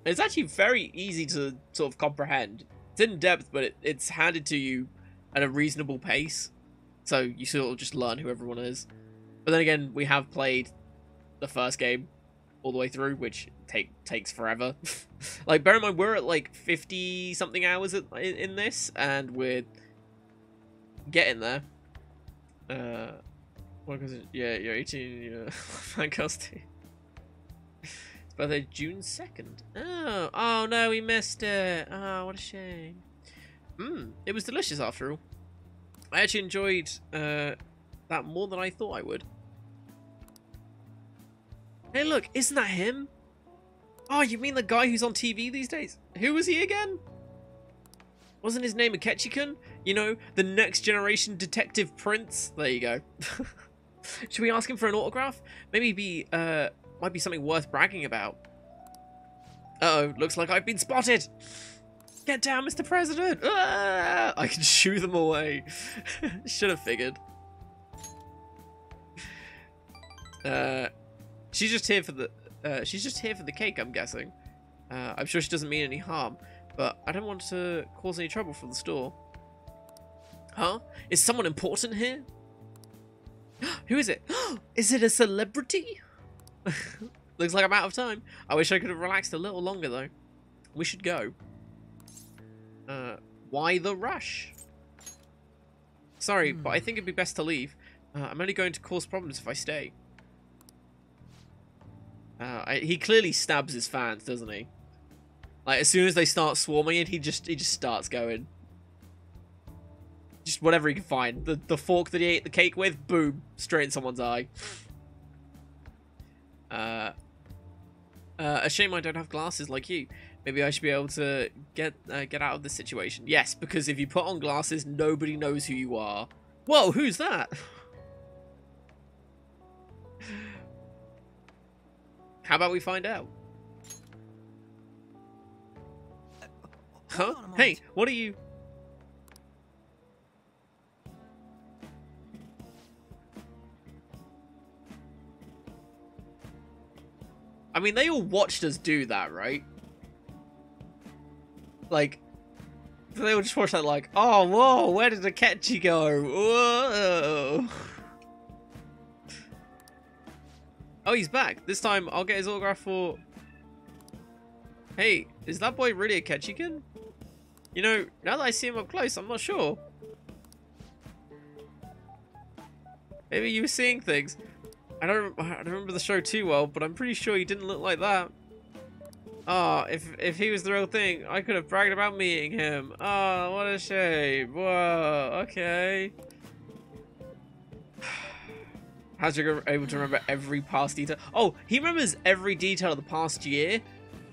It's actually very easy to sort of comprehend. It's in-depth, but it's handed to you at a reasonable pace. So you sort of just learn who everyone is. But then again, we have played the first game all the way through, which takes forever. Like, bear in mind, we're at like 50-something hours in this, and we're getting there. What was it? Yeah, you're 18. Yeah, fantastic. His birthday June 2nd. Oh no, we missed it. Oh, what a shame. It was delicious after all. I actually enjoyed that more than I thought I would. Hey, look, isn't that him? Oh, you mean the guy who's on TV these days? Who was he again? Wasn't his name Akechi-kun? You know, the next generation detective prince? There you go. Should we ask him for an autograph? Maybe might be something worth bragging about. Uh-oh, looks like I've been spotted! Get down, Mr. President! Ah! I can shoo them away. Should have figured. She's just here for the cake, I'm guessing. I'm sure she doesn't mean any harm, but I don't want to cause any trouble for the store. Huh? Is someone important here? Who is it? Is it a celebrity? Looks like I'm out of time. I wish I could have relaxed a little longer, though. We should go. Why the rush? Sorry, but I think it'd be best to leave. I'm only going to cause problems if I stay. He clearly stabs his fans, doesn't he? Like, as soon as they start swarming in, he just starts going. Just whatever he can find. The fork that he ate the cake with, boom, straight in someone's eye. A shame I don't have glasses like you. Maybe I should be able to get out of this situation. Yes, because if you put on glasses, nobody knows who you are. Whoa, who's that? How about we find out? Huh? Hold on a moment. Hey, what are you... I mean, they all watched us do that, right? Like, they all just watched that like, oh, whoa, where did the Ketchy go? Whoa. Oh, he's back. This time, I'll get his autograph for... Hey, is that boy really a Ketchikan? You know, now that I see him up close, I'm not sure. Maybe you were seeing things. I don't remember the show too well, but I'm pretty sure he didn't look like that. Oh, if he was the real thing, I could have bragged about meeting him. Oh, what a shame. Whoa, okay. How's you able to remember every past detail? Oh, he remembers every detail of the past year.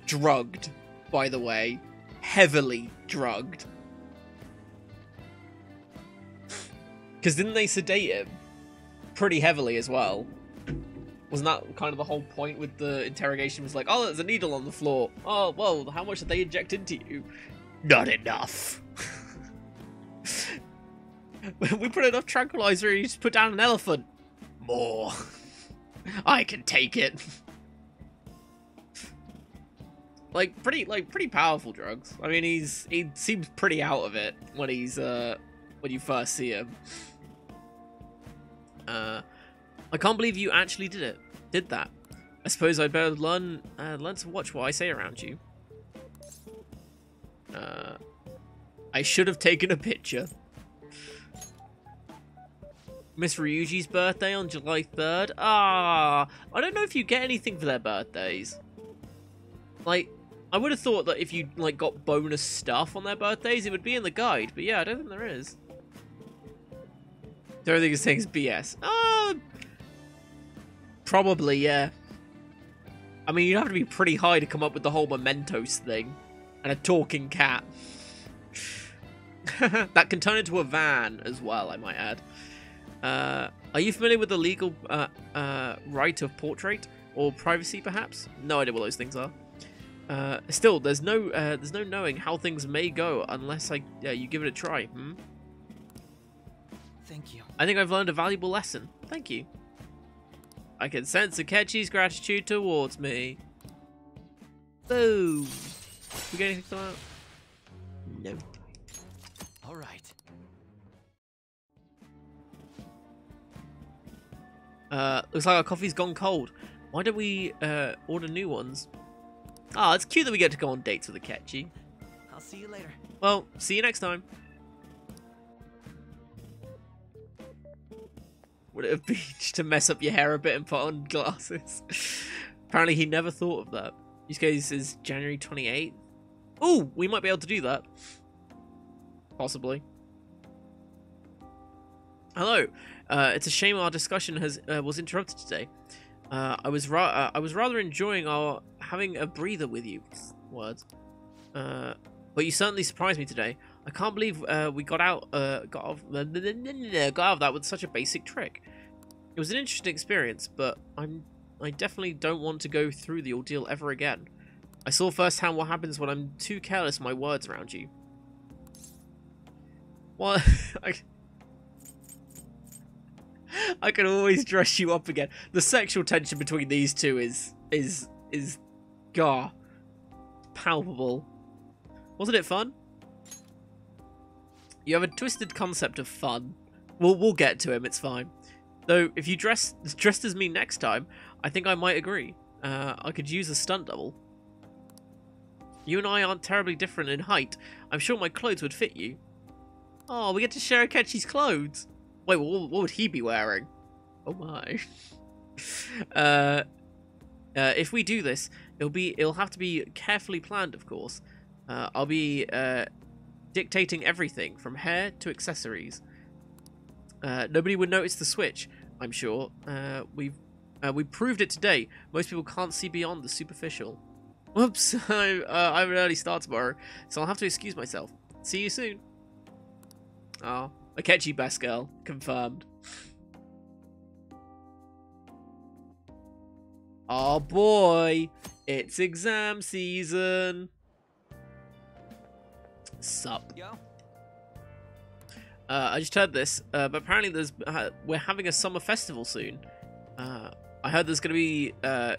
Drugged, by the way. Heavily drugged. Because didn't they sedate him? Pretty heavily as well. Wasn't that kind of the whole point with the interrogation? Was like, oh, there's a needle on the floor. Oh, well, how much did they inject into you? Not enough. We put enough tranquilizer and you just put down an elephant. More. I can take it. pretty powerful drugs. I mean, he seems pretty out of it when he's when you first see him. I can't believe you actually did that. I suppose I'd better learn to watch what I say around you. I should have taken a picture. Miss Ryuji's birthday on July 3rd. Ah, I don't know if you get anything for their birthdays. Like, I would have thought that if you like got bonus stuff on their birthdays, it would be in the guide. But yeah, I don't think there is. Everything is saying is BS. Probably, yeah. I mean, you'd have to be pretty high to come up with the whole mementos thing. And a talking cat. That can turn into a van as well, I might add. Are you familiar with the legal right of portrait? Or privacy, perhaps? No idea what those things are. Still, there's no knowing how things may go unless you give it a try. Hmm? Thank you. I think I've learned a valuable lesson. Thank you. I can sense Akechi's gratitude towards me. Boom. You get anything from that? No. All right. Looks like our coffee's gone cold. Why don't we order new ones? Ah, it's cute that we get to go on dates with Akechi. I'll see you later. Well, see you next time. Would it have been just to mess up your hair a bit and put on glasses? Apparently he never thought of that. Use case is January 28th. Ooh, we might be able to do that. Possibly. Hello. It's a shame our discussion was interrupted today. I was rather enjoying our having a breather with you. Words. But you certainly surprised me today. I can't believe we got off that with such a basic trick. It was an interesting experience, but I definitely don't want to go through the ordeal ever again. I saw firsthand what happens when I'm too careless with my words around you. Well, I can always dress you up again. The sexual tension between these two is palpable. Wasn't it fun? You have a twisted concept of fun. We'll get to him, it's fine. Though, if you dressed as me next time, I think I might agree. I could use a stunt double. You and I aren't terribly different in height. I'm sure my clothes would fit you. Oh, we get to share Akechi's clothes. Wait, what would he be wearing? Oh my. If we do this, it'll have to be carefully planned, of course. I'll be dictating everything from hair to accessories. Nobody would notice the switch, I'm sure. We proved it today. Most people can't see beyond the superficial. Whoops, I have an early start tomorrow, so I'll have to excuse myself. See you soon. Oh, Akechi best girl, confirmed. Oh boy, it's exam season. Sup? Yo. I just heard this, but apparently we're having a summer festival soon. I heard there's gonna be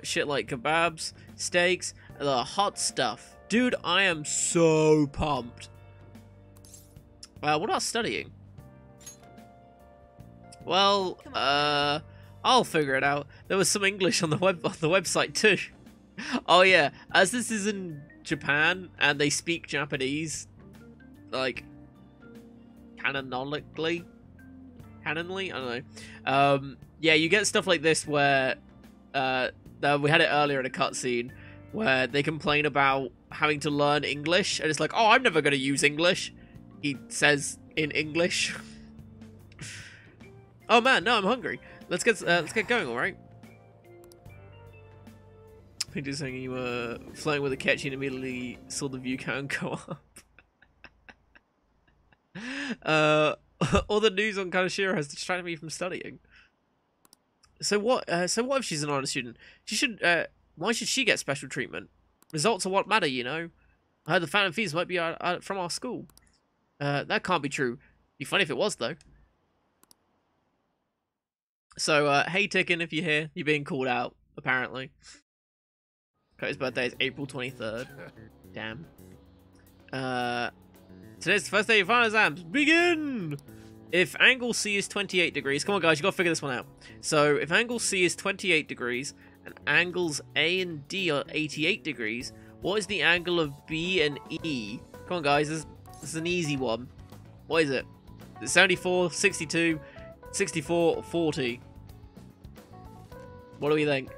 shit like kebabs, steaks, and the hot stuff. Dude, I am so pumped. What about studying? Well, I'll figure it out. There was some English on the website too. Oh yeah, as this is in Japan and they speak Japanese, like canonly, I don't know. Yeah, you get stuff like this where we had it earlier in a cutscene where they complain about having to learn English, and it's like, oh, I'm never gonna use English. He says in English. Oh man, no, I'm hungry. Let's get going, all right? I think just saying you were flying with a catchy and immediately saw the view count go up. All the news on Kanashiro has distracted me from studying. So what if she's an honor student? She should. Why should she get special treatment? Results are what matter, you know. I heard the Phantom Fees might be from our school. That can't be true. Be funny if it was though. So, hey Ticken, if you're here, you're being called out, apparently. Cody's birthday is April 23rd. Damn. Today's the first day of final exams. Begin! If angle C is 28 degrees... Come on, guys, you gotta figure this one out. So, if angle C is 28 degrees, and angles A and D are 88 degrees, what is the angle of B and E? Come on, guys, this is an easy one. What is it? Is it 74, 62, 64, or 40? What do we think?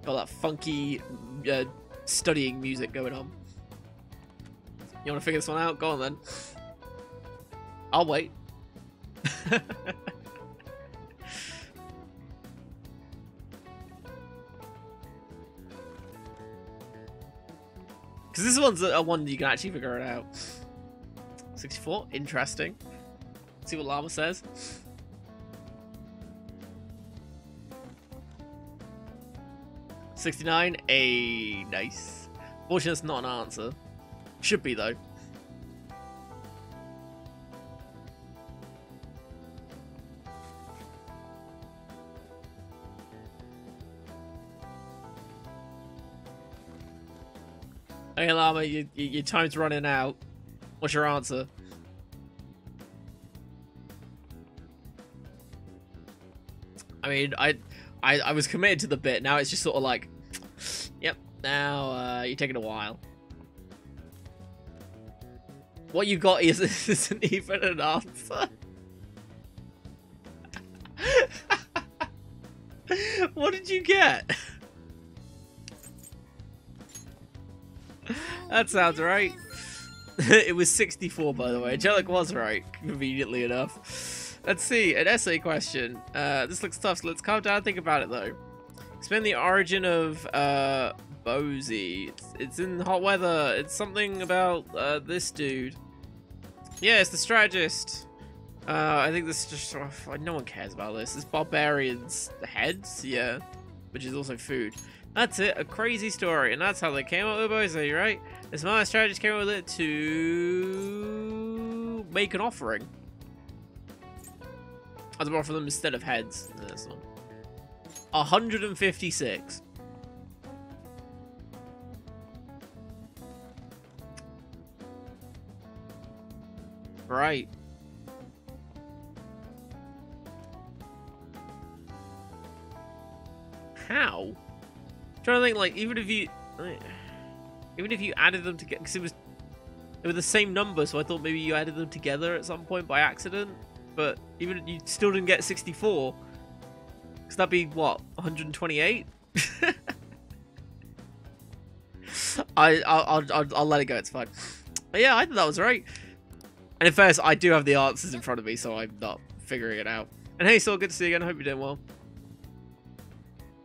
Got that funky studying music going on. You want to figure this one out? Go on then. I'll wait. Because this one's a one you can actually figure it out. 64, interesting. Let's see what Llama says. $69, nice. Fortunately, it's not an answer. Should be though. Okay, Llama, your time's running out. What's your answer? I mean, I was committed to the bit. Now it's just sort of like, yep. Now you're taking a while. What you got isn't even an answer. What did you get? That sounds right. It was 64, by the way. Angelic was right, conveniently enough. Let's see, an essay question. This looks tough, so let's calm down and think about it, though. Explain the origin of Bozy. It's in hot weather. It's something about this dude. Yeah, it's the strategist. I think this is just... no one cares about this. It's barbarians' heads, yeah. Which is also food. That's it, a crazy story, and that's how they came up with Bozy, right? The smart strategist came up with it to make an offering. I'd offer them instead of heads. That's not 156. Right. How? I'm trying to think, like, even if you added them together, because they were the same number, so I thought maybe you added them together at some point by accident. But even you still didn't get 64, because that'd be what, 128? I'll let it go. It's fine. But yeah, I thought that was right. And in fairness, I do have the answers in front of me, so I'm not figuring it out. And hey, so good to see you again. I hope you're doing well.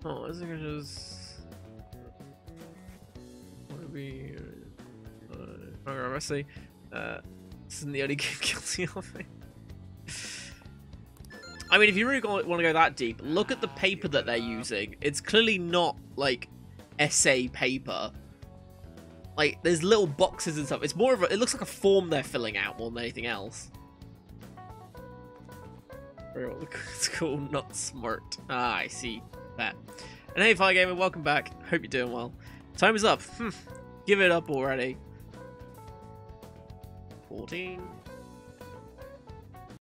Oh, I think I just want to be. Let's see. This isn't the only game guilty of it. I mean, if you really want to go that deep, look at the paper that they're using. It's clearly not, like, essay paper. Like, there's little boxes and stuff. It's more of a... It looks like a form they're filling out more than anything else. It's cool, not smart. Ah, I see that. And hey, Fire Gamer, welcome back. Hope you're doing well. Time is up. Give it up already. 14...